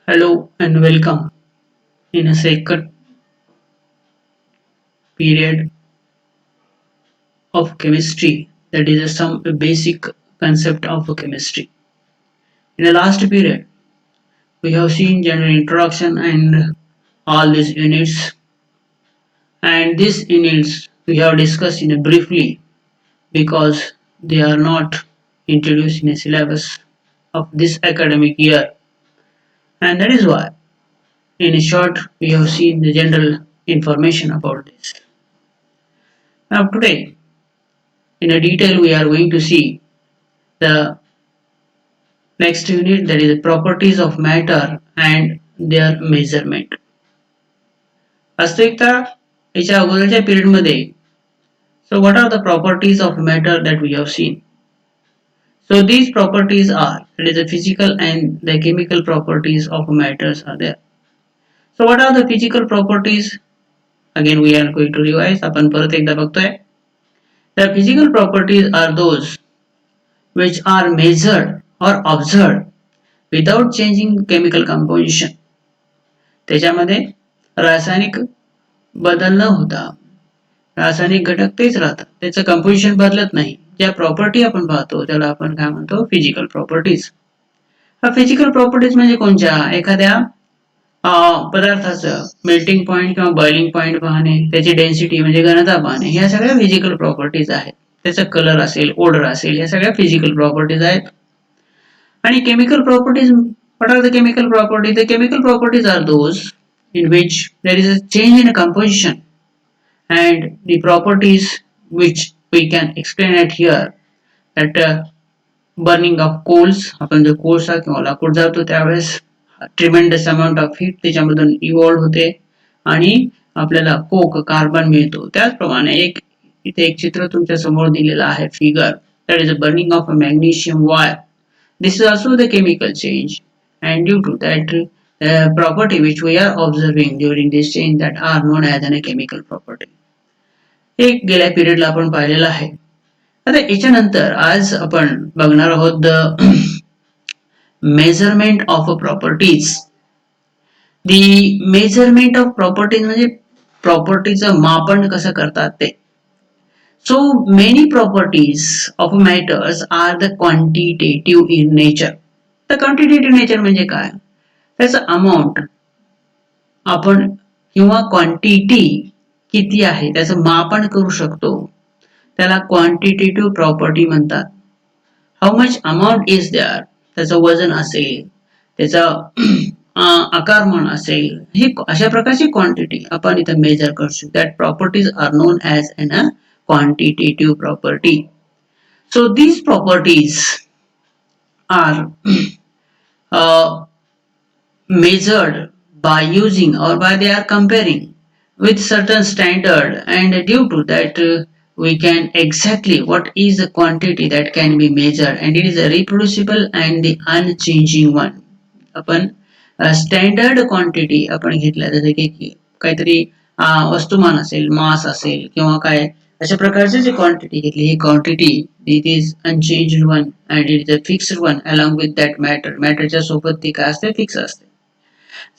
Hello and welcome in a second period of chemistry, that is some basic concept of chemistry. In the last period, we have seen general introduction and all these units, and these units we have discussed in a briefly because they are not introduced in a syllabus of this academic year, and that is why in short we have seen the general information about this. Now today in a detail we are going to see the next unit, that is the properties of matter and their measurement. वास्तविकता याच्या अगोदरच्या period मध्ये so what are the properties of matter that we have seen? So these properties are, that is the physical and the chemical properties of matters are there. So what are the physical properties? Again we are going to revise. आपण परत एकदा बघतोय. The physical properties are those which are measured or observed without changing chemical composition. त्याच्यामध्ये रासायनिक बदल न होता रासायनिक घटक तेच राहतात, त्याचं कंपोजिशन बदलत नाही. ज्या प्रॉपर्टी आपण पाहतो त्याला आपण काय म्हणतो, फिजिकल प्रॉपर्टीज. हा फिजिकल प्रॉपर्टीज म्हणजे कोणत्या, एखाद्या पदार्थाचं मेल्टिंग पॉइंट किंवा बॉइलिंग पॉइंट पाहणे, त्याची डेन्सिटी म्हणजे घनता पाहणे, ह्या सगळ्या फिजिकल प्रॉपर्टीज आहेत. त्याचा कलर असेल, ओडर असेल, ह्या सगळ्या फिजिकल प्रॉपर्टीज आहेत. आणि chemical properties, what are the chemical properties? The chemical properties are those in which there is a change in composition, and the properties which we can explain it here, that burning of coals, आपण जो कोळसा किंवा लाकूड जाळतो त्यावेळेस tremendous amount of heat त्याच्यामधून evolve होते आणि आपल्याला कोक कार्बन मिळतो. त्याचप्रमाणे इथे एक चित्र तुमच्या समोर दिलेलं आहे, figure, that is a burning of a magnesium wire. This is also the chemical change, and due to that property which we are observing during this change, that are known as a chemical property. हे गेल्या पिरियडला आपण पाहिलेलं आहे. आता याच्यानंतर आज आपण बघणार आहोत the measurement of properties. The measurement of properties म्हणजे प्रॉपर्टीचं मापन कसं करतात ते. So many properties of matters are the quantitative in nature. The quantitative nature म्हणजे काय, त्याचं अमाउंट आपण किंवा क्वांटिटी किती आहे त्याचं मापन करू शकतो, त्याला क्वांटिटेटिव्ह प्रॉपर्टी म्हणतात. How much amount is there, त्याचं वजन असेल, त्याचा आकारमान असेल, हे अशा प्रकारची क्वांटिटी आपण इथे मेजर करू शकतो. That properties are known as an quantitative property. So these properties are measured by using or by they are comparing with certain standard, and due to that we can exactly what is the quantity that can be measured, and it is a reproducible and the unchanging one. आपण standard quantity आपण घेतल्या, जसे की काहीतरी वस्तुमान असेल, मास असेल किंवा काय अशा प्रकारची जी क्वांटिटी घेतली, ही quantity it is unchanged one and it is a fixed one along with that matter. मॅटरच्या सोबत ती काय असते, फिक्स असते.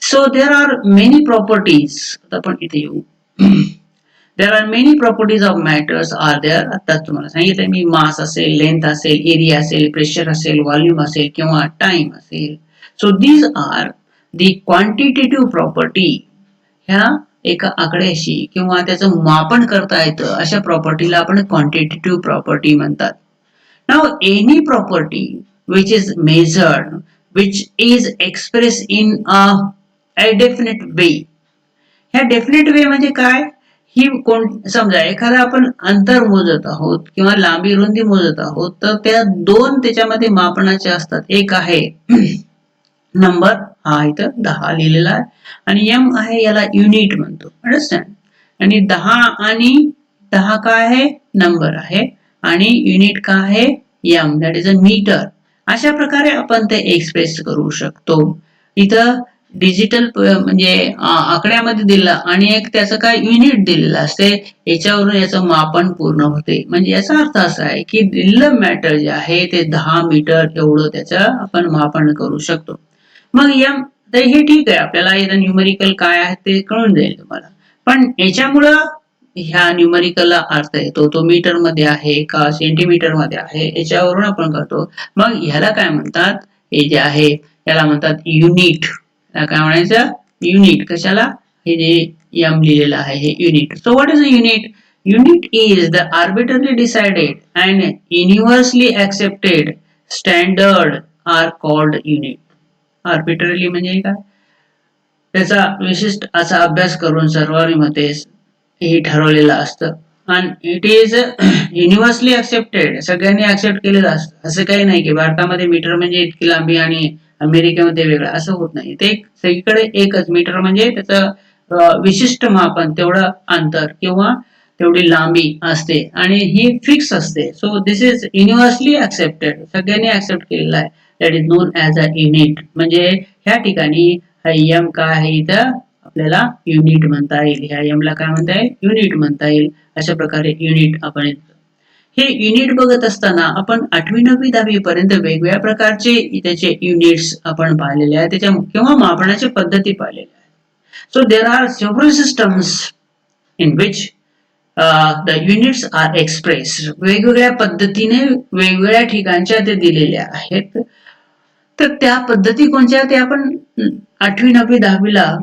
So there are many properties, आपण इथे येऊ. There are many properties of matters are there. आता तुम्हाला सांगितलं मी, मास असेल, लेंथ असेल, एरिया असेल, प्रेशर असेल, व्हॉल्यूम असेल किंवा टाइम असेल. So these are the quantitative property. ह्या एका आकड्याशी किंवा त्याचं मापन करता येतं अशा प्रॉपर्टीला आपण क्वांटिटेटिव्ह प्रॉपर्टी म्हणतात. Now any property which is measured which is express in a definite way. ह्या डेफिनेट वे म्हणजे काय, ही समजा एखादा आपण अंतर मोजत आहोत किंवा लांबी रुंदी मोजत आहोत, तर त्या दोन त्याच्यामध्ये मापनाचे असतात. एक आहे नंबर, हा इथं 10 लिहिलेला आहे, आणि एम आहे, याला युनिट म्हणतो. अंडरस्टँड. आणि 10 आणि 10 काय आहे, नंबर आहे, आणि युनिट काय आहे, M, that is a metre. अशा प्रकारे आपण ते एक्सप्रेस करू शकतो. इथं डिजिटल म्हणजे आकड्यामध्ये दिलं आणि एक त्याचं काय युनिट दिलेलं असते, याच्यावरून याचं मापन पूर्ण होते. म्हणजे याचा अर्थ असा आहे की दिलेलं मॅटर जे आहे ते 10 मीटर एवढं त्याचं आपण मापन करू शकतो. मग या तर हे ठीक आहे, आपल्याला इथं न्यूमेरिकल काय आहे ते कळून जाईल तुम्हाला. पण याच्यामुळं ह्या न्यूमेरिकलला अर्थ येतो, तो मीटर मध्ये आहे का सेंटीमीटर मध्ये आहे याच्यावरून आपण करतो. मग ह्याला काय म्हणतात, हे जे आहे याला म्हणतात युनिट. काय म्हणायचं, युनिट. कशाला, हे जे एम लिहिलेलं आहे हे unit. So what is a unit? Unit is the arbitrarily decided and universally accepted standard are called unit. Arbitrarily म्हणजे काय, त्याचा विशिष्ट असा अभ्यास करून सर्वांमध्ये हे ठरवलेलं असतं. आणि इट इज युनिव्हर्सली ऍक्सेप्टेड, सगळ्यांनी ऍक्सेप्ट केलेलं असतं. असं काही नाही की भारतामध्ये मीटर म्हणजे इतकी लांबी आणि अमेरिकेमध्ये वेगळं, असं होत नाही. ते सगळीकडे एकच मीटर म्हणजे त्याचं विशिष्ट मापन, तेवढं अंतर किंवा तेवढी लांबी असते आणि ही फिक्स असते. So this is universally accepted, सगळ्यांनी ऍक्सेप्ट केलेलं आहे. That is known as a unit. म्हणजे ह्या ठिकाणी हा एम काय आहे, इथं आपल्याला युनिट म्हणता येईल. ह्या एम ला काय म्हणता येईल, युनिट म्हणता येईल. अशा प्रकारे युनिट आपण हे युनिट बघत असताना आपण 8वी 9वी 10वी पर्यंत वेगवेगळ्या प्रकारचे त्याचे युनिट्स आपण पाहिलेले आहेत, त्याच्या किंवा मापनाच्या पद्धती पाहिलेल्या आहेत. So there are several systems in which the units are expressed. वेगवेगळ्या पद्धतीने वेगवेगळ्या ठिकाणच्या ते दिलेल्या आहेत. तर त्या पद्धती कोणत्या ते आपण 8वी 9वी 10वीला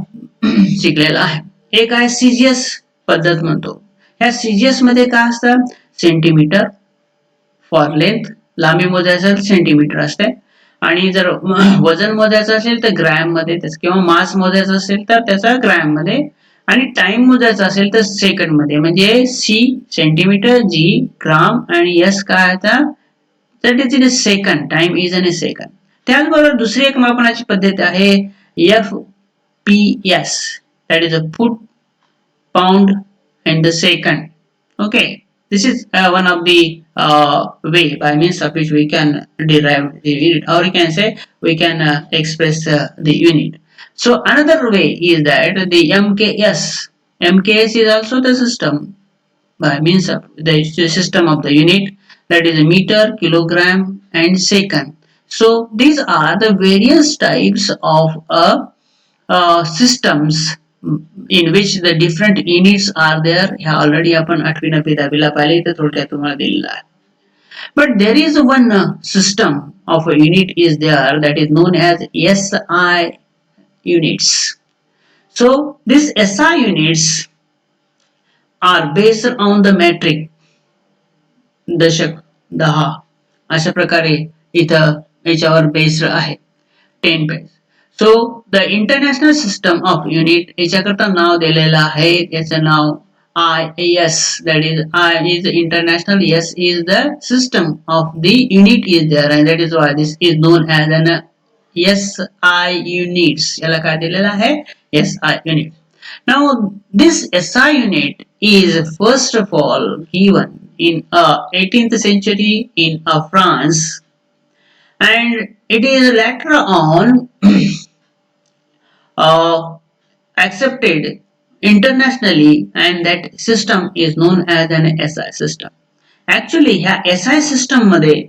शिकलेला आहे. एक आहे सीजीएस पद्धत म्हणतो. ह्या सीजीएस मध्ये काय असतं, सेंटीमीटर फॉर लेंथ, लांबी मोजायचं सेंटीमीटर असते. आणि जर वजन मोजायचं असेल तर ग्रॅम मध्ये, किंवा मास मोजायचं असेल तर त्याचा ग्रॅम मध्ये, आणि टाइम मोजायचा असेल तर सेकंड मध्ये. म्हणजे सी सेंटीमीटर, जी ग्राम, आणि एस काय आता, that is in a second. Time is in a second. त्याचबरोबर दुसरी एक मापनाची पद्धत आहे F P S, that is a foot, pound, and the second. Okay, this is one of the way by means of which we can derive the unit, or you can say we can express the unit. So another way is that the MKS. MKS is also the system by means of the system of the unit, that is a meter, kilogram, and second. So these are the various types of systems in which the different units are there. ह्या already आपण 8वी 9वी 10वीला पाहिले, तर थोडक्यात तुम्हाला दिलेलं आहे. But there is one system of a unit is there, that is known as SI units. So these SI units are based on the metric, दशक, दहा, अशा प्रकारे इथं याच्यावर बेस्ड आहे. 10 page. So the international system of unit, याच्याकरता नाव दिलेलं आहे, याचं नाव IAS, that is I is international, S is the system of the unit is there, and that is why this is known as an SI units. याला काय दिलेलं आहे, SI unit. Now this SI unit is first of all given in 18th century in France, and it is later on accepted internationally, and that system is known as an SI system. Actually ह्या SI system मध्ये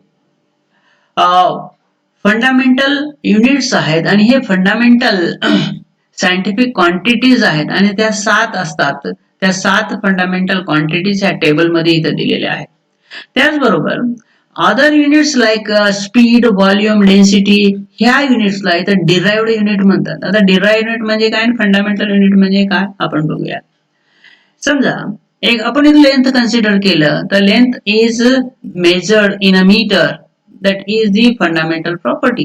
fundamental units आहेत, आणि हे fundamental scientific quantities आहेत, आणि त्या 7 असतात. त्या 7 फंडामेंटल क्वांटिटीज ह्या टेबल मध्ये इथं दिलेल्या आहेत. त्याचबरोबर other units like speed, volume, density, ह्या युनिट्सला इथं डिराइव्ड युनिट म्हणतात. आता डिराइव्ड युनिट म्हणजे काय, फंडामेंटल युनिट म्हणजे काय, आपण बघूया. समजा एक आपण एक लेंथ कन्सिडर केलं, तर length is measured in a metre, that is the fundamental property.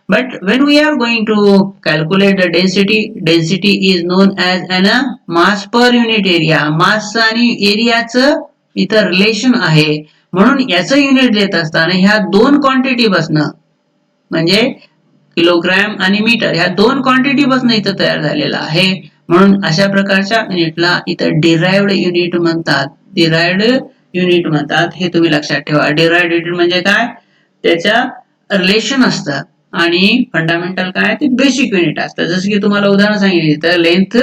But when we are going to calculate the density, density is known as an mass per unit area. Mass आणि एरियाचं इथं relation आहे, म्हणून याचं unit देत असताना ह्या दोन quantity बसणं, म्हणजे किलोग्रॅम आणि मीटर, ह्या दोन क्वांटिटी बसणं इथं तयार झालेलं आहे. म्हणून अशा प्रकारच्या युनिटला इथं डिराइव्ड युनिट म्हणतात. डिराइव्ड युनिट म्हणतात, हे तुम्ही लक्षात ठेवा. डिराइव्ड युनिट म्हणजे काय, त्याच्या रिलेशन असतं. आणि फंडामेंटल काय ते बेसिक युनिट असतं. जसं की तुम्हाला उदाहरण सांगितलं तर लेंथ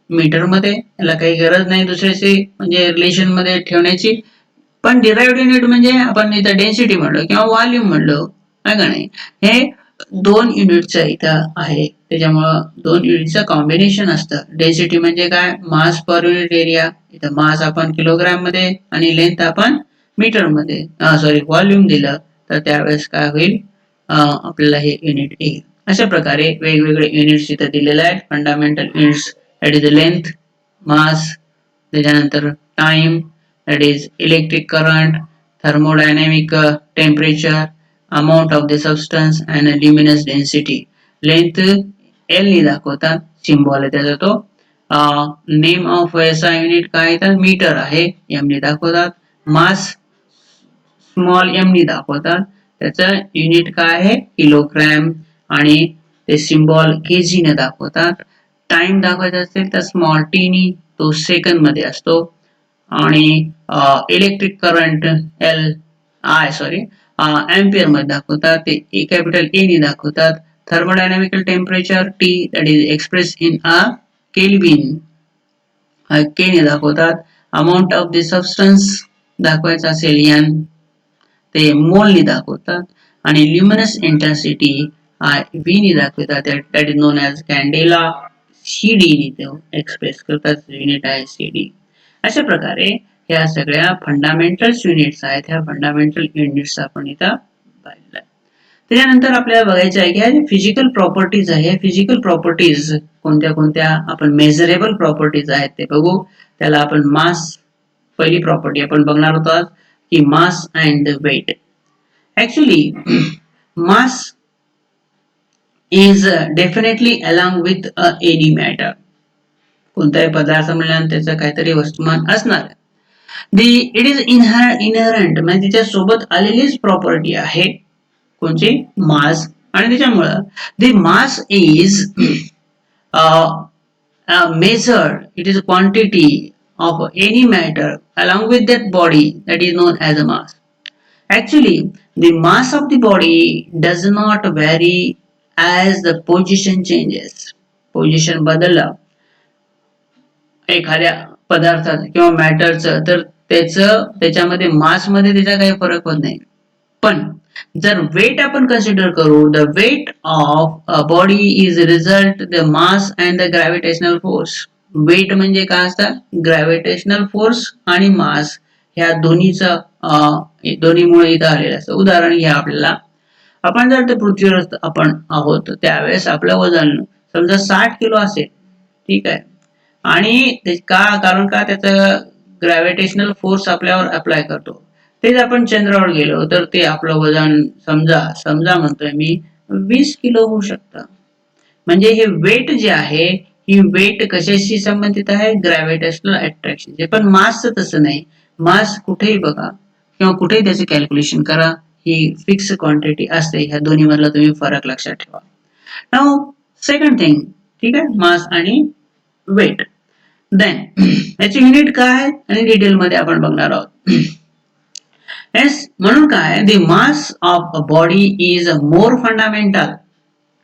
मीटर मध्ये, याला काही गरज नाही दुसऱ्याची म्हणजे रिलेशन मध्ये ठेवण्याची. पण डिराइव्हड युनिट म्हणजे आपण इथं डेन्सिटी म्हणलो किंवा व्हॉल्यूम म्हणलो आहे का नाही, हे दोन युनिटचं इथं आहे. त्याच्यामुळं दोन युनिटचं कॉम्बिनेशन असतं. डेन्सिटी म्हणजे काय, मास पर युनिट एरिया. इथं मास आपण किलोग्राम मध्ये आणि लेंथ आपण मीटर मध्ये सॉरी व्हॉल्यूम दिलं तर त्यावेळेस काय होईल, आपल्याला हे युनिट येईल. अशा प्रकारे वेगवेगळे युनिट्स इथं दिलेले आहेत. Fundamental units that is length, mass, त्याच्यानंतर time that is electric current, thermodynamic temperature, amount of the substance and luminous density. Length L ने दाखवतात, सिम्बॉल आहे त्याचा तो. नेम ऑफ एसआय युनिट काय तर मीटर आहे, एम ने दाखवतात. मास स्मॉल एम ने दाखवतात, त्याचं युनिट काय आहे किलोग्रॅम आणि ते सिम्बॉल केजी ने दाखवतात. टाइम दाखवायचा असेल तर स्मॉल टी ने, तो सेकंद मध्ये असतो. आणि electric current L I sorry ampere मध्ये दाखवतात, ते कॅपिटल ए ने दाखवतात. Thermodynamical temperature T that is express in a kelvin K ने दाखवतात. अमाऊंट ऑफ द सबस्टन्स दाखवायचा असेल एन, ते मोल ने दाखवतात. आणि ल्युमिनस इंटेन्सिटी व्ही ने दाखवतात, that is known as candela. C D ने ते एक्सप्रेस करतात, युनिट आहे सी डी. अशा प्रकारे ह्या सगळ्या फंडामेंटल युनिट्स आहेत. ह्या फंडामेंटल युनिट्स आपण इथं पाहिलं. त्याच्यानंतर आपल्याला बघायचं आहे की फिजिकल प्रॉपर्टीज आहे. फिजिकल प्रॉपर्टीज कोणत्या कोणत्या आपण मेजरेबल प्रॉपर्टीज आहेत ते बघू. त्याला आपण मास, पहिली प्रॉपर्टी आपण बघणार होतो की mass and weight. Actually mass is definitely along with any matter. कोणताही पदार्थ म्हणल्यानंतर त्याचं काहीतरी वस्तुमान असणार. इट इज इनहरंट म्हणजे त्याच्या सोबत आलेलीच प्रॉपर्टी आहे कोणची, मास. आणि त्याच्यामुळं the mass is measured, it is a quantity of any matter along with that body that is known as a mass. Actually, the mass of the body does not vary as the position changes. Position बदललं एखाद्या पदार्थाचं किंवा मॅटरचं तर त्याच्यामध्ये मास मध्ये त्याचा काही फरक होत नाही. पण जर वेट आपण कन्सिडर करू, the weight of a body is result the mass and the gravitational force. Weight म्हणजे काय असतं, ग्रॅव्हिटेशनल फोर्स आणि मास ह्या दोन्हीचं दोन्हीमुळे इथं आलेलं असतं. उदाहरण घ्या आपल्याला, आपण जर ते पृथ्वीवर आपण आहोत त्यावेळेस आपलं वजन समजा 60 किलो असेल, ठीक आहे. आणि कारण का त्याचं ग्रॅव्हिटेशनल फोर्स आपल्यावर अप्लाय करतो. तेच आपण चंद्रावर गेलो तर ते आपलं वजन समजा म्हणतोय मी 20 किलो होऊ शकतं. म्हणजे हे वेट जे आहे, ही वेट कशाशी संबंधित आहे, ग्रॅव्हिटेशनल अट्रॅक्शन. पण मासचं तसं नाही. मास कुठेही बघा किंवा कुठेही त्याचे कॅल्क्युलेशन करा, ही फिक्स क्वांटिटी असते. ह्या दोन्ही मधला तुम्ही फरक लक्षात ठेवा. नाउ सेकंड थिंग, ठीक आहे, मास आणि वेट. देन याचे युनिट काय आणि डिटेल मध्ये आपण बघणार आहोत. येस, म्हणून काय, the mass of a body is more fundamental.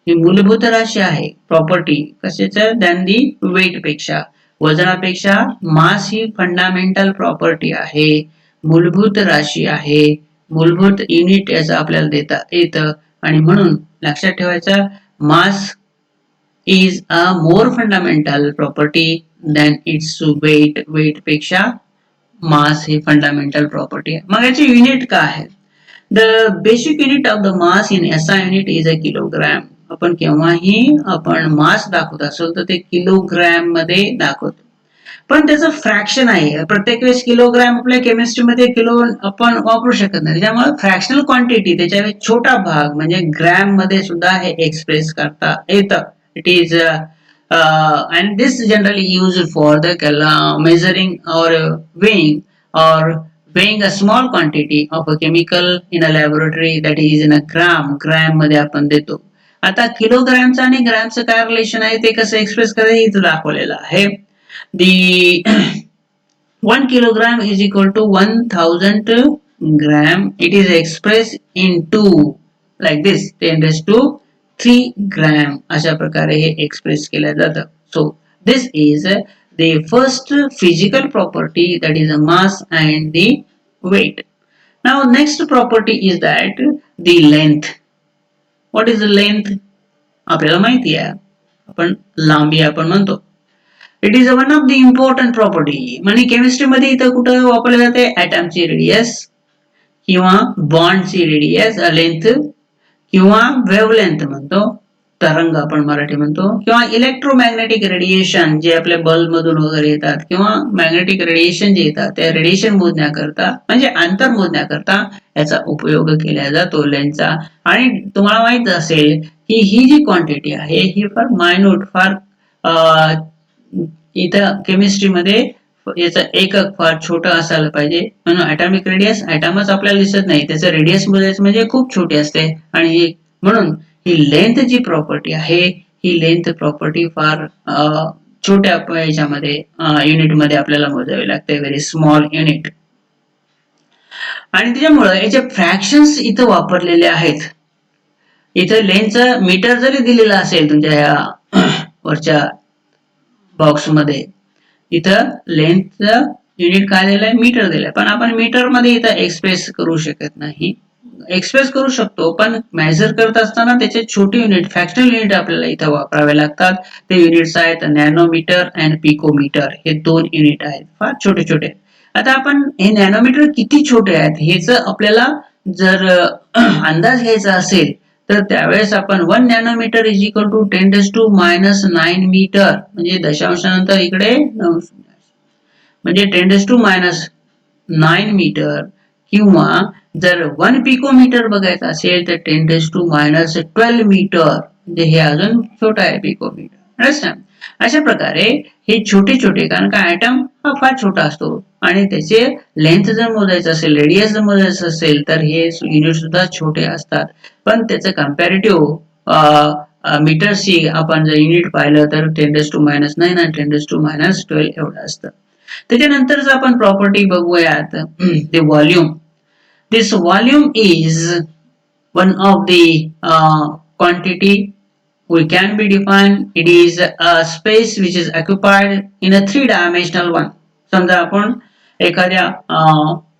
ही मूलभूत राशी आहे, प्रॉपर्टी कशाचं, दॅन दी वेट पेक्षा, वजनापेक्षा मास ही फंडामेंटल प्रॉपर्टी आहे, मूलभूत राशी आहे, मूलभूत युनिट याचं आपल्याला देता येतं. आणि म्हणून लक्षात ठेवायचं, mass is a more fundamental property than its weight. Weight पेक्षा मास ही फंडामेंटल प्रॉपर्टी आहे. मग याचे युनिट काय आहे, the basic unit of the mass in SI unit is a kilogram. आपण केव्हाही आपण मास दाखवत असेल तर ते किलोग्रॅम मध्ये दाखवतो. पण त्याचं फ्रॅक्शन आहे, प्रत्येक वेळेस किलोग्रॅम आपल्या केमिस्ट्रीमध्ये किलो आपण वापरू शकत नाही. त्याच्यामुळे फ्रॅक्शनल क्वांटिटी त्याच्या छोटा भाग म्हणजे ग्रॅम मध्ये सुद्धा हे एक्सप्रेस करता येतं. It is and this generally used for the measuring or weighing a small quantity of a chemical in a laboratory, that is in a gram मध्ये आपण देतो. आता किलोग्रॅमचं आणि ग्रॅमचं काय रिलेशन आहे ते कसं एक्सप्रेस करायचं इथं दाखवलेलं आहे. The 1 kilogram is equal to 1000 gram. It is expressed in 2 like this, 10 raised to 3 gram अशा प्रकारे हे एक्सप्रेस केलं जातं. So this is the first physical property, that is a mass and the weight. Now next property is that the length. What is the length? आपल्याला माहिती आहे, आपण लांबी आपण म्हणतो. It is one of the important property. म्हणजे केमिस्ट्रीमध्ये इथं कुठं वापरले जाते? ॲटमची रेडियस किंवा बॉन्डची रेडियस लेंथ किंवा वेव्हलेंथ म्हणतो, तरंग आपण मराठी म्हणतो, किंवा इलेक्ट्रोमॅग्नेटिक रेडिएशन जे आपल्या बल्ब मधून वगैरे येतात, किंवा मॅग्नेटिक रेडिएशन जे येतात त्या रेडिएशन मोजण्याकरता म्हणजे अंतर मोजण्याकरता याचा उपयोग केला जातो लेन्सचा. आणि तुम्हाला माहित असेल की ही जी क्वांटिटी आहे ही फार मायन्यूट, फार इथं केमिस्ट्रीमध्ये याचं एकक फार छोटं असायला पाहिजे. म्हणून ॲटॉमिक रेडियस, ॲटमच आपल्याला दिसत नाही, त्याचं रेडियस मोजायचं म्हणजे खूप छोटी असते. आणि म्हणून ही लेंथ जी प्रॉपर्टी आहे ही लेंथ प्रॉपर्टी फार छोट्या याच्यामध्ये युनिटमध्ये आपल्याला मोजावी लागते, व्हेरी स्मॉल युनिट. आणि त्याच्यामुळे याचे फ्रॅक्शन्स इथं वापरलेले आहेत. इथं लेंथचं मीटर जरी दिलेलं असेल तुमच्या ह्या वरच्या बॉक्समध्ये, इथं लेंथचं युनिट काय दिलंय? मीटर दिलंय. पण आपण मीटर मध्ये इथं एक्सप्रेस करू शकत नाही. एक्सप्रेस करू शकतो पण मेजर करत असताना त्याचे छोटे युनिट, फ्रॅक्शनल युनिट आपल्याला इथं वापरावे लागतात. ते युनिट्स आहेत नॅनोमीटर आणि पिकोमीटर, हे 2 युनिट आहेत, फार छोटे छोटे. आता आपण हे नॅनोमीटर किती छोटे आहेत हेच आपल्याला जर अंदाज घ्यायचा असेल तर त्यावेळेस आपण 1 nanometre is equal to 10⁻⁹ metre, म्हणजे दशांशानंतर इकडे म्हणजे 10⁻⁹ मीटर, किंवा जर 1 पिकोमीटर बघायचं असेल तर 10⁻12 मीटर, म्हणजे हे अजून छोटा आहे पिकोमीटर. अंडरस्टँड? अशा प्रकारे हे छोटे छोटे, कारण का ॲटम हा फार छोटा असतो आणि त्याचे लेंथ जर मोजायचं असेल, रेडियस जर मोजायचं असेल तर हे युनिट सुद्धा छोटे असतात. पण त्याचं कम्पॅरेटिव्ह मीटरशी आपण जर युनिट पाहिलं तर 10⁻⁹ आणि 10⁻12 एवढं असतं. त्याच्यानंतरच आपण प्रॉपर्टी बघूयात, ते volume. This volume is one of the quantity we can be defined. It is a space which is occupied in a 3-dimensional one. समजा आपण एखाद्या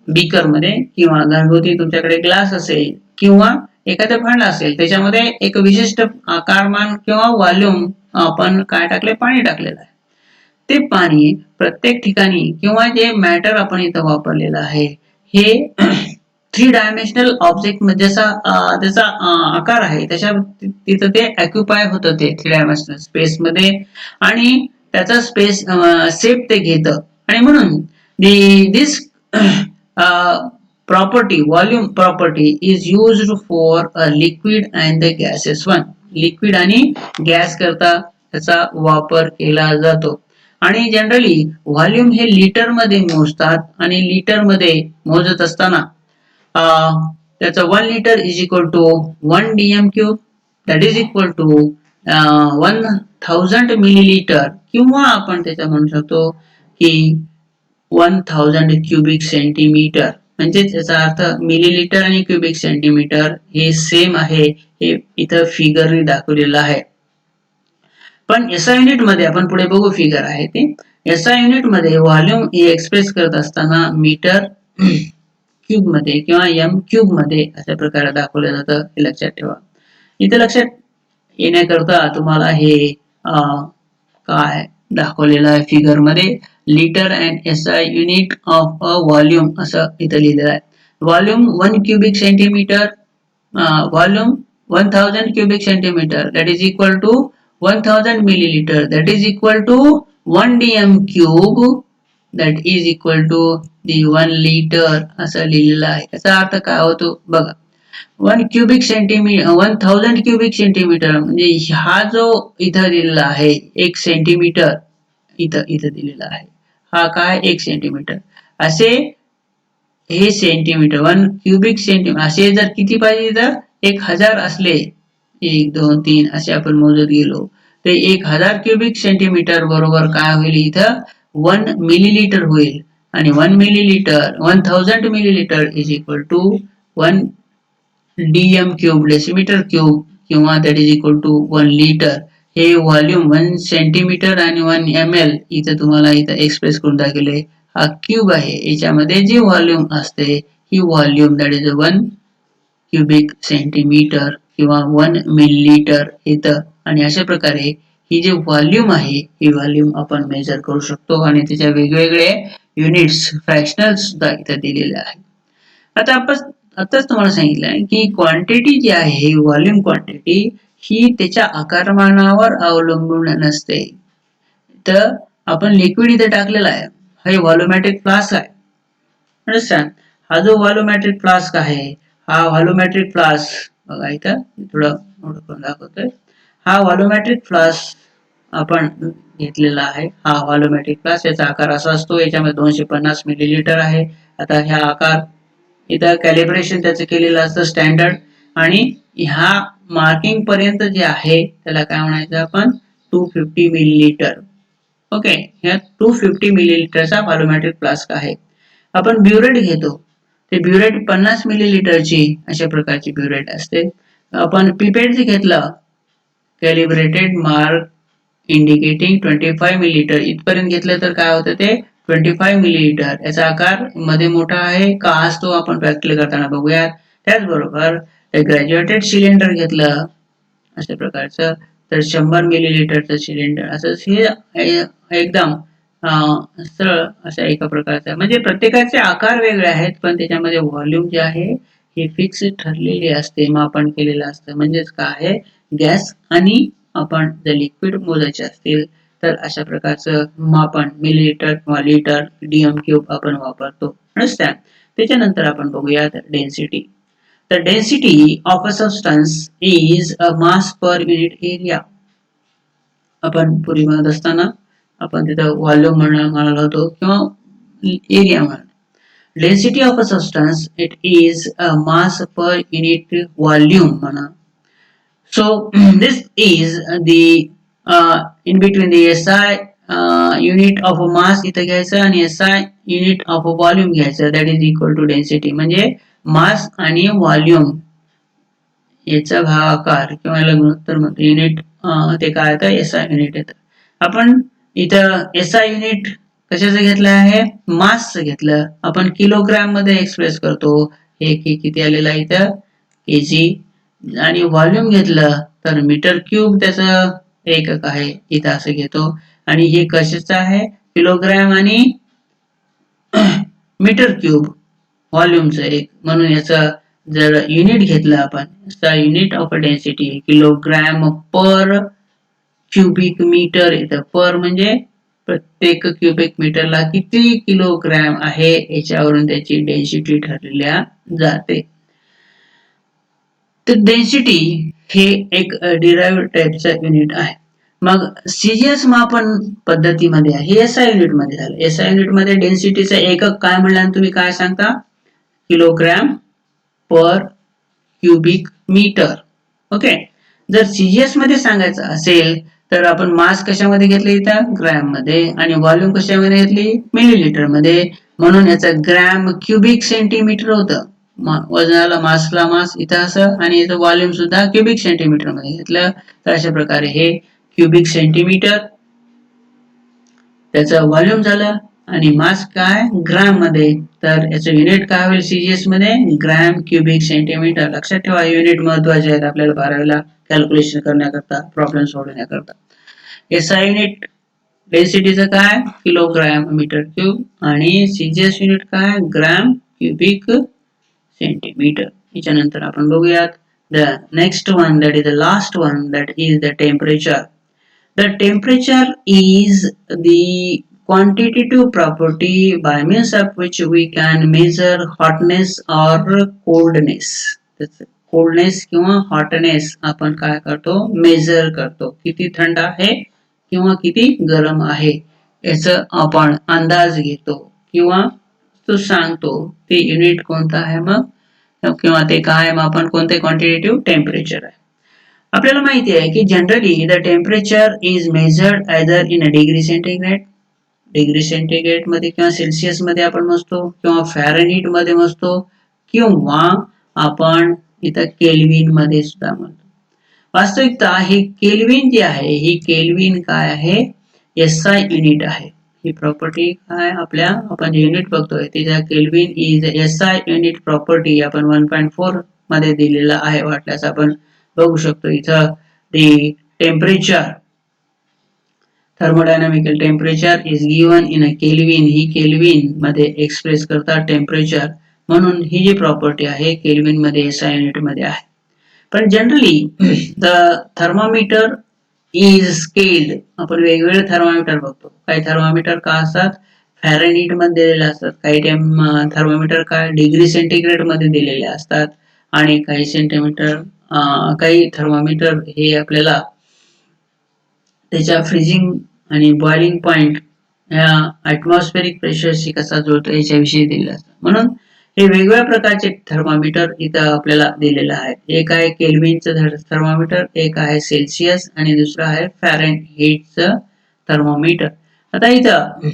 बीकर मध्ये किंवा घरगुती तुमच्याकडे ग्लास असेल किंवा एखाद्या भांड असेल, त्याच्यामध्ये एक विशिष्ट आकारमान किंवा व्हॉल्यूम आपण काय टाकले? पाणी टाकलेलं आहे. ते पाणी प्रत्येक ठिकाणी किंवा जे मॅटर आपण इथं वापरलेलं आहे हे 3-डायमेन्शनल ऑब्जेक्ट मध्ये जसा त्याचा आकार आहे तशा तिथं ते ऑक्युपाय होतं ते 3-डायमेन्शनल स्पेस मध्ये, आणि त्याचा स्पेस शेप ते घेतं. आणि म्हणून दिस property, volume property is used for a liquid and the gases one. Liquid आणि गॅस करता त्याचा वापर केला जातो. आणि जनरली व्हॉल्यूम हे लिटर मध्ये मोजतात, आणि लिटर मध्ये मोजत असताना त्याचा 1 litre is equal to 1 DM cube, that is equal to 1000 millilitre, किंवा आपण त्याचा म्हणू शकतो की 1000 क्युबिक सेंटीमीटर. म्हणजे त्याचा अर्थ मिलीलिटर आणि क्युबिक सेंटीमीटर हे सेम आहे, हे इथं फिगरने दाखवलेलं आहे. पण एसआय युनिट मध्ये आपण पुढे बघू, फिगर आहे ते. एसआय युनिट मध्ये व्हॉल्यूम एक्सप्रेस करत असताना मीटर क्यूब मध्ये किंवा एम क्यूब मध्ये अशा प्रकारे दाखवलं जातं, हे लक्षात ठेवा. इथे लक्षात येण्याकरता तुम्हाला हे काय दाखवलेलं आहे फिगर मध्ये, litre and SI unit of a volume असं इथं लिहिलेलं आहे. Volume 1 cubic centimetre, volume 1000 cubic centimeter, that is equal to 1000 milliliter, that is equal to 1 dm cube, that is equal to the 1 liter असं लिहिलेलं आहे. याचा अर्थ काय होतो बघा. 1 cubic centimeter, 1000 cubic centimeter म्हणजे हा जो इथं दिलेला आहे 1 सेंटीमीटर, इथं दिलेला आहे हा काय 1 सेंटीमीटर, असे हे सेंटीमीटर 1 क्युबिक सेंटीमीटर असे जर किती पाहिजे तर 1000 असले, 1 2 3 असे आपण मोजत गेलो तर 1000 क्युबिक सेंटीमीटर बरोबर काय होईल, इथं 1 मिलीलिटर होईल. आणि 1 millilitre 1000 millilitre is equal to 1 DM cube, decimetre cube, किंवा that is equal to 1 litre. हे व्हॉल्यूम 1 सेंटीमीटर आणि 1 ml इथं तुम्हाला इथं एक्सप्रेस करून दाखवले. हा क्यूब आहे, याच्यामध्ये जी व्हॉल्यूम असते ही volume that is 1 cubic centimetre किंवा 1 मिलीलीटर येतं. आणि अशा प्रकारे ही जी व्हॉल्यूम आहे ही व्हॉल्यूम आपण मेजर करू शकतो आणि त्याच्या वेगवेगळे युनिट्स फ्रॅक्शनल सुद्धा इथं दिलेले आहेत. आता आपण आताच तुम्हाला सांगितलं की क्वांटिटी जी आहे ही व्हॉल्यूम क्वांटिटी ही त्याच्या आकारमानावर अवलंबून नसते. तर आपण लिक्विड इथे टाकलेला आहे, हे व्हॉल्यूमॅट्रिक फ्लास्क आहे. अंडरस्टँड? हा जो व्हॉल्यूमॅट्रिक फ्लास्क आहे, हा व्हॉल्यूमॅट्रिक फ्लास्क बघा इथं थोडं मोठं करून दाखवतोय. हा व्हॉल्यूमॅट्रिक फ्लास्क आपण घेतलेला आहे. हा व्हॉल्यूमॅट्रिक फ्लास्क, याचा आकार असा असतो, याच्यामध्ये 250 मिलीलीटर आहे. आता ह्या आकार इथं कॅलिब्रेशन त्याचं केलेलं असतं स्टँडर्ड, आणि ह्या मार्किंग पर्यंत जे आहे त्याला काय म्हणायचं आपण 250 मिलीलीटर. ओके, ह्या 250 मिलीलीटरचा व्हॉल्यूमॅट्रिक फ्लास्क आहे. आपण ब्युरेट घेतो, ते ब्युरेट 50 मिलीलीटरची अशा प्रकारची ब्युरेट असते. आपण पिपेट घेतलं, कॅलिब्रेटेड मार्क इंडिकेटिंग 25 मिलीलीटर इथपर्यंत घेतलं तर काय होतं ते 25 मिलीलीटर. याचा आकार मध्ये मोठा आहे का असतो आपण प्रॅक्टिकल करताना बघूयात. त्याचबरोबर ग्रॅज्युएटेड सिलेंडर घेतलं अशा प्रकारचं तर 100 मिलीलीटरचं सिलेंडर, असं हे एकदम सरळ अशा एका प्रकारचा, म्हणजे प्रत्येकाचे आकार वेगळे आहेत पण त्याच्यामध्ये व्हॉल्यूम जे आहे हे फिक्स ठरलेले असते, मापन केलेलं असतं. म्हणजेच काय आहे, गॅस आणि आपण जर लिक्विड मोजायचे असतील तर अशा प्रकारचं मापन मिलीलीटर किंवा लिटर डीएम क्यूब आपण वापरतो. अंडरस्टँड? त्याच्यानंतर आपण बघूयात density. The density of a substance is a mass per unit area. आपण पूर्वी म्हणत असताना आपण तिथं व्हॉल्यूम म्हणालो होतो किंवा एरिया म्हणा. Density of a substance, it is a mass per unit volume म्हणा. So this is the in between the SI unit of a mass इथं घ्यायचं आणि SI unit of a volume घ्यायचं, that is equal to density. म्हणजे मास आणि volume याचा भागाकार किंवा गुणोत्तर म्हणतो युनिट, ते काय येतं एसआय युनिट येतं. आपण इथं एसआय युनिट कशाचं घेतलं आहे, मासचं घेतलं. आपण किलोग्रॅम मध्ये एक्सप्रेस करतो, हे किती आलेलं आहे इथं केजी. आणि व्हॉल्यूम घेतलं तर मीटर क्यूब त्याचं एकक आहे, इथं असं घेतो. आणि हे कशाचं आहे, किलोग्रॅम आणि मीटर क्यूब व्हॉल्यूमचं एक, म्हणून याचं जर युनिट घेतलं आपण, unit of density kilogram per cubic metre येतं. पर म्हणजे प्रत्येक क्युबिक मीटरला किती किलोग्रॅम आहे याच्यावरून त्याची डेन्सिटी ठरल्या जाते. तर डेन्सिटी हे एक डिराइव्ड टाइपचं युनिट आहे. मग सीजीएस मापन पद्धतीमध्ये आहे, हे एसआय युनिट मध्ये झालं. एसआय युनिट मध्ये डेन्सिटीचं एकक काय म्हणलं तुम्ही काय सांगता, kilogram per cubic metre. Okay, जर सीजीएस मध्ये सांगायचं असेल तर आपण मास कशामध्ये घेतले इथं ग्रॅम मध्ये, आणि व्हॉल्यूम कशामध्ये घेतली मिलीलीटर मध्ये. म्हणून याचं ग्रॅम क्युबिक सेंटीमीटर होतं. वजनाला मासला मास इथं असं, आणि याचं व्हॉल्यूम सुद्धा क्युबिक सेंटीमीटर मध्ये घेतलं. तर अशा प्रकारे हे क्युबिक सेंटीमीटर त्याचं व्हॉल्यूम झालं, आणि मास काय ग्रॅम मध्ये, तर याचं युनिट काय होईल सीजीएस मध्ये ग्रॅम क्युबिक सेंटीमीटर. लक्षात ठेवा, युनिट महत्वाचे आहेत आपल्याला 12वीला कॅल्क्युलेशन करण्याकरता, प्रॉब्लेम सोडवण्याकरता. एसआय युनिट डेन्सिटीचं काय किलोग्रॅम मीटर क्यूब, आणि सीजीएस युनिट काय ग्रॅम क्युबिक सेंटीमीटर. याच्यानंतर आपण बघूयात the next one, that is the last one, that is the temperature. The temperature is the quantitative property by means of which we can measure hotness or coldness. Coldness किंवा hotness आपण काय करतो major करतो, किती थंड आहे किंवा किती गरम आहे याचं आपण अंदाज घेतो किंवा तो सांगतो. ते युनिट कोणतं आहे मग, किंवा ते काय मग आपण कोणते क्वांटिटेटिव्ह टेम्परेचर आहे. आपल्याला माहिती आहे की generally the temperature is measured either in a degree centigrade, degree centigrade मध्ये किंवा सेल्सिअस मध्ये आपण मोजतो, किंवा फॅरनहीट मध्ये मोजतो, किंवा आपण इथं केल्विन मध्ये सुद्धा म्हणतो. वास्तविकता ही केल्विन जी आहे ही केल्विन काय आहे SI युनिट आहे. ही प्रॉपर्टी काय आपल्या आपण युनिट बघतोय तिच्या kelvin is SI unit property आपण 1.4 मध्ये दिलेला आहे. वाटल्यास आपण बघू शकतो इथं the temperature thermodynamical temperature is given in a Kelvin. He kelvin मध्ये एक्सप्रेस करतात टेम्परेचर म्हणून ही जी प्रॉपर्टी आहे केल्विन मध्ये SI युनिट मध्ये आहे. पण generally the thermometer is scaled आपण वेगवेगळे थर्मामीटर बघतो. काही थर्मामीटर का असतात फॅरेनहीट मध्ये दिलेले असतात, काही थर्मामीटर काय डिग्री सेंटीग्रेड मध्ये दिलेले असतात आणि काही थर्मामीटर हे आपल्याला त्याच्या फ्रीजिंग आणि बॉइलिंग पॉइंट ह्या ॲटमॉस्फेरिक प्रेशरशी कसा जुळतो याच्याविषयी दिलेलं असतं. म्हणून हे वेगवेगळ्या प्रकारचे थर्मामीटर इथं आपल्याला दिलेलं आहे. एक आहे केल्विनचं थर्मामीटर, एक आहे सेल्सिअस आणि दुसरं आहे फॅरेनहीटचं थर्मामीटर. आता इथं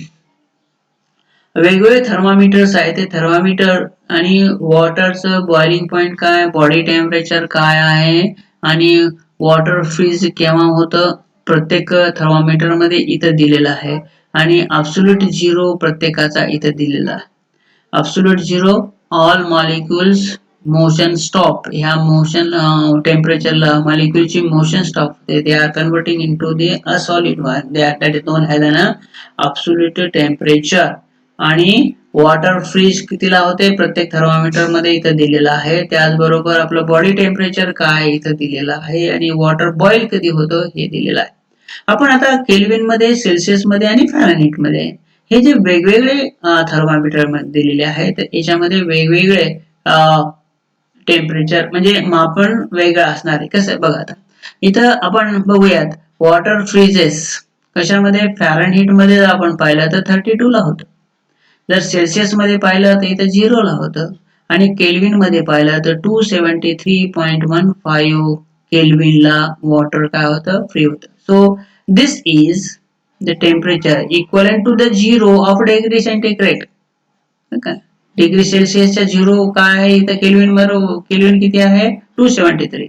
वेगवेगळे थर्मामीटर्स आहेत. ते थर्मामीटर आणि वॉटरचं बॉइलिंग पॉइंट काय, बॉडी टेम्परेचर काय आहे आणि वॉटर फ्रीज केव्हा होतं प्रत्येक थर्मामीटर मध्ये इथं दिलेलं आहे आणि ॲब्सोल्यूट झिरो प्रत्येकाचा इथं दिलेला आहे. Absolute zero all molecules motion stop. ह्या मोशन टेम्परेचरला मॉलिक्युलची मोशन स्टॉप होते. They are converting into the a solid one. That is known as an absolute temperature. आणि वॉटर फ्रीज कितीला होते प्रत्येक थर्मामीटर मध्ये इथं दिलेलं आहे. त्याचबरोबर आपलं बॉडी टेम्परेचर काय इथं दिलेलं आहे आणि वॉटर बॉईल कधी होतं हे दिलेलं आहे. आपण आता केल्विन मध्ये, सेल्सिअस मध्ये आणि फॅरेनहीट मध्ये हे जे वेगवेगळे थर्मामीटर दिलेले आहेत याच्यामध्ये वेगवेगळे टेम्परेचर म्हणजे मापन वेगळं असणार आहे. कसं बघा आता इथं आपण बघूयात वॉटर फ्रीजेस कशामध्ये फॅरेनहीट मध्ये जर आपण पाहिलं तर 32 ला होतं. जर सेल्सिअस मध्ये पाहिलं तर इथं 0 ला होतं आणि केल्विन मध्ये पाहिलं तर 273.15 केल्विन ला वॉटर काय होतं फ्री होतं. So this is the temperature equivalent to the 0 of degree centigrade. Degree सेल्सिअसच्या 0 काय आहे इथं केल्विन किती आहे 273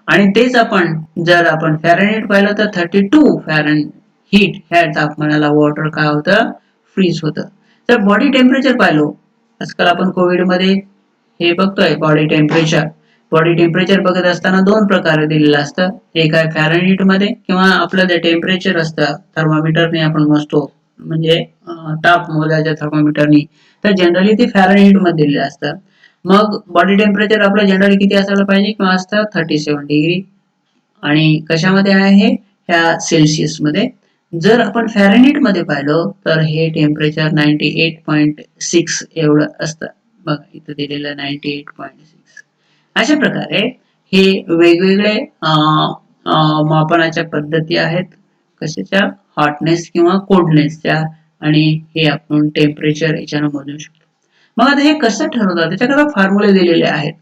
आणि तेच आपण जर आपण फॅरेनहीट पाहिलं तर 32 फॅरेनहीट ह्या तापमानाला वॉटर काय होतं फ्रीज होतं. तर बॉडी टेम्परेचर पाहिलं आजकाल आपण कोविड मध्ये हे बघतोय बॉडी टेम्परेचर. बॉडी टेम्परेचर बघत असताना दोन प्रकारे दिलेलं असतं. एक आहे फॅरेनहीट मध्ये किंवा आपलं जे टेम्परेचर असतं थर्मामीटरने आपण मोजतो म्हणजे ताप मोजायच्या थर्मामीटरनी तर जनरली ते फॅरेनहीट मध्ये दिलेलं असतं. मग बॉडी टेम्परेचर आपलं जनरली किती असायला पाहिजे किंवा असतं 37 डिग्री आणि कशामध्ये आहे ह्या सेल्सिअस मध्ये. जर आपण फॅरेनहीट मध्ये पाहिलं तर हे टेम्परेचर 98.6 एवढं असतं. बघा इथं दिलेलं 98.6. अशा प्रकारे हे वेगवेगळे मापनाच्या पद्धती आहेत कशाच्या हॉटनेस किंवा कोल्डनेसच्या आणि हे आपण टेम्परेचर याच्यानं मोजू शकतो. मग आता हे कसं ठरवतात त्याच्याकरता फॉर्म्युले दिलेले आहेत.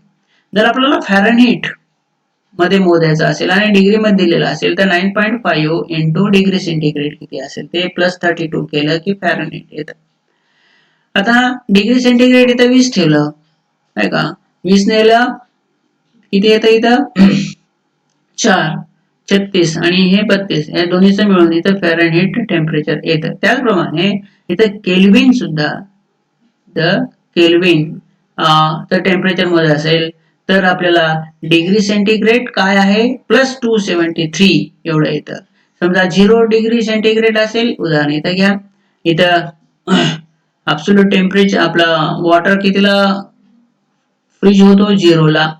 जर आपल्याला फॅरेनहीट मध्ये मोजायचं असेल आणि डिग्री मध्ये दिलेलं असेल तर 9.5 इंटू डिग्री सेंटीग्रेड किती असेल ते +32 केलं की फॅरेनहीट येतं. आता डिग्री सेंटीग्रेड इथं 20 ठेवलं आहे का 20 नेलं किती येतं इथं 4 36 आणि हे 32 या दोन्हीचं मिळून इथं फॅरेनहीट टेम्परेचर येतं. त्याचप्रमाणे इथं केल्विन सुद्धा केल्विन तर टेम्परेचर मध्ये असेल तर आपल्याला डिग्री सेंटीग्रेड काय आहे +273 एवढं येतं. समजा 0 डिग्री सेंटीग्रेड असेल उदाहरण इथं घ्या. इथं ॲब्सोल्यूट टेम्परेचर आपला वॉटर कितीला फ्रीज होतो 0 ला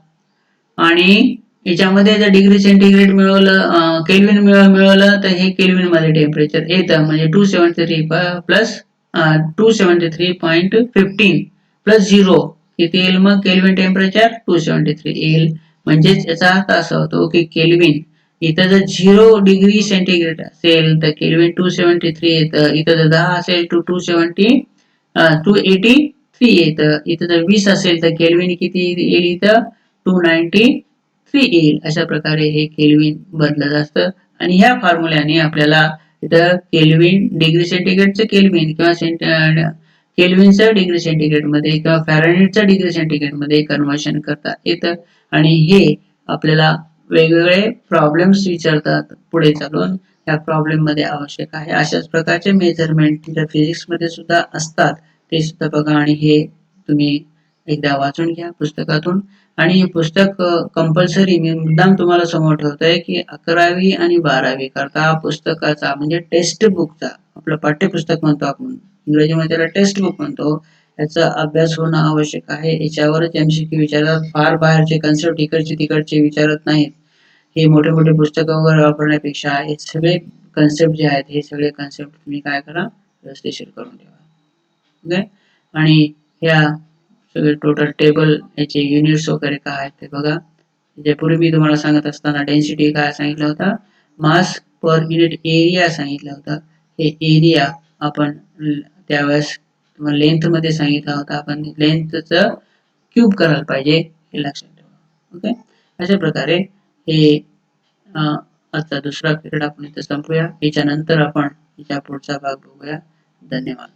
आणि याच्यामध्ये जर डिग्री सेंटीग्रेड मिळवलं केल्विन मिळवलं तर हे केल्विन मध्ये टेम्परेचर येतं म्हणजे 273.15 प्लस 0 किती येईल मग केल्विन टेम्परेचर 273 येईल. म्हणजेच याचा अर्थ असा होतो की केल्विन इथं जर 0 डिग्री सेंटीग्रेड असेल तर केल्विन 273 येतं. इथं जर 10 असेल तर 283 येतं. इथं जर 20 असेल तर केल्विन किती येईल इथं 293 येईल. अशा प्रकारे हे केल्विन बदलत असतं आणि ह्या फॉर्म्युल्याने आपल्याला इथं केल्विन डिग्री सेंटीग्रेडचं केल्विन किंवा केल्विनचं डिग्री सेंटीग्रेड मध्ये किंवा फॅरेनहीटचं डिग्री सेंटीग्रेड मध्ये कन्व्हर्शन करता येतं आणि हे आपल्याला वेगवेगळे प्रॉब्लेम्स विचारतात पुढे चालून. या प्रॉब्लेम मध्ये आवश्यक आहे अशाच प्रकारचे मेजरमेंट ज्या फिजिक्स मध्ये सुद्धा असतात ते सुद्धा बघा. आणि हे तुम्ही एकदा वाचून घ्या पुस्तकातून. आणि हे पुस्तक कंपल्सरी मी मुद्दाम तुम्हाला समोर ठेवतोय की 11वी आणि 12वी करता पुस्तकाचा म्हणजे टेक्स्ट बुकचा, आपलं पाठ्यपुस्तक म्हणतो आपण इंग्रजीमध्ये त्याला टेक्स्ट बुक म्हणतो, याचा अभ्यास होणं आवश्यक आहे. याच्यावरच एमसीक्यू विचारतात. फार बाहेरचे कन्सेप्ट इकडचे तिकडचे विचारत नाहीत. हे मोठे मोठे पुस्तकं वगैरे वापरण्यापेक्षा हे सगळे कन्सेप्ट जे आहेत हे सगळे कन्सेप्ट तुम्ही काय करा, व्यवस्थिशीर करून ठेवा. ओके. आणि ह्या सगळे टोटल टेबल याचे युनिट्स वगैरे काय आहेत ते बघा. त्यापूर्वी मी तुम्हाला सांगत असताना डेन्सिटी काय सांगितलं होतं, मास पर युनिट एरिया सांगितलं होतं. हे एरिया आपण त्यावेळेस लेंथ मध्ये सांगितलं होतं, आपण लेंथचं क्यूब करायला पाहिजे हे लक्षात ठेवा. ओके. अशा प्रकारे हे आजचा दुसरा पिरियड आपण इथे संपूया. याच्यानंतर आपण याच्या पुढचा भाग बघूया. धन्यवाद.